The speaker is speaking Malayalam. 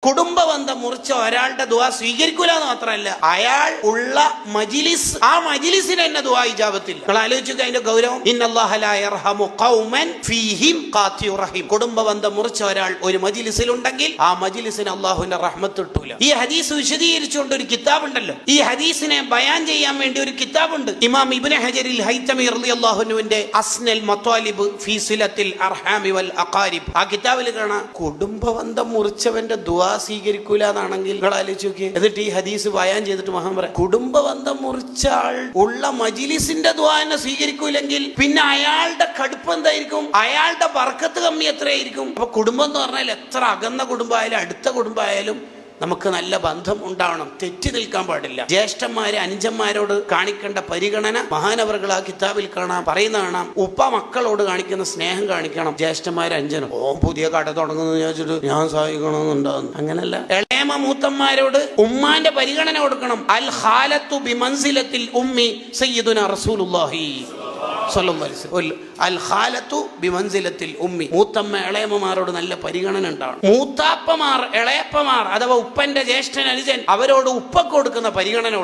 കുടുംബബന്ധം മുറിച്ച ഒരാളുടെ ദുആ സ്വീകരിക്കൂല എന്ന് മാത്രമല്ല, അയാൾ ഉള്ള മജ്ലിസ്, ആ മജ്ലിസിന് തന്നെ ദുആ ഇജാബത്തില്ല. നിങ്ങൾ ആലോചിക്കുക അതിന്റെ ഗൗരവം. ഇന്നല്ലാഹ ലാ യർഹമു ഖൗമൻ ഫീഹിം ഖാതിഉ റഹീം. കുടുംബബന്ധം മുറിച്ച ഒരാൾ ഒരു മജ്ലിസിലുണ്ടെങ്കിൽ ആ മജ്ലിസിന് അല്ലാഹുവിന്റെ റഹ്മത്ത് കിട്ടൂല. ഈ ഹദീസ് വിശദീകരിച്ചുകൊണ്ട് ഒരു കിതാബ് ഉണ്ടല്ലോ, ഈ ഹദീസിനെ ബയാൻ ചെയ്യാൻ വേണ്ടി ഒരു കിതാബുണ്ട്. ഇമാം ഇബ്നു ഹജറിൽ ഹൈതമി റളിയല്ലാഹു അൻഹുവിന്റെ അസ്നൽ മത്വാലിബ് ഫീ സിലത്തിൽ അർഹാമി വൽ അഖാരിബ്, ആ കിതാബിൽ കാണാം കുടുംബബന്ധം മുറിച്ചവന്റെ ദുആ സ്വീകരിക്കൂല എന്നാണെങ്കിൽ നിങ്ങൾ ആലോചിച്ച് നോക്കിയേ. എന്നിട്ട് ഈ ഹദീസ് ബയാൻ ചെയ്തിട്ട് മഹാൻ പറയാം, കുടുംബബന്ധം മുറിച്ച ആൾ ഉള്ള മജ്ലിസിന്റെ ദുആ തന്നെ സ്വീകരിക്കൂലെങ്കിൽ പിന്നെ അയാളുടെ കടുപ്പം എന്തായിരിക്കും, അയാളുടെ ബർക്കത്ത് കമ്മി എത്രയായിരിക്കും. അപ്പൊ കുടുംബം എന്ന് പറഞ്ഞാൽ എത്ര അകന്ന കുടുംബമായാലും അടുത്ത കുടുംബമായാലും നമുക്ക് നല്ല ബന്ധം ഉണ്ടാവണം, തെറ്റി നിൽക്കാൻ പാടില്ല. ജ്യേഷ്ഠന്മാര് അനുജന്മാരോട് കാണിക്കേണ്ട പരിഗണന മഹാനവറുകൾ ആ കിതാബിൽ കാണാം, പറയുന്ന കാണാം. ഉപ്പ മക്കളോട് കാണിക്കുന്ന സ്നേഹം കാണിക്കണം ജ്യേഷ്ഠന്മാര് അഞ്ചനും. പുതിയ കട തുടങ്ങുന്നു വിചാരിച്ചിട്ട് ഞാൻ സഹായിക്കണമെന്നുണ്ടാകുന്നു, അങ്ങനല്ല. ഇളയമ മൂത്തന്മാരോട് ഉമ്മാന്റെ പരിഗണന കൊടുക്കണം. അൽ ഖാലത്തു ബിമൻസിലത്തിൽ ഉമ്മി സയ്യിദുനാ റസൂലുള്ളാഹി സ്വല്ലല്ലാഹു അലൈഹി വസല്ലം. അൽ ഖാലത്തു ബിമൻസിലത്തിൽ ഉമ്മി, മൂത്തമ്മ ഇളയമ്മമാരോട് നല്ല പരിഗണന ഉണ്ടാവണം. മൂത്താപ്പമാർ ഇളയപ്പമാർ അഥവാ ഉപ്പന്റെ ജ്യേഷ്ഠൻ അനുജൻ അവരോട് ഉപ്പക്ക് കൊടുക്കുന്ന പരിഗണന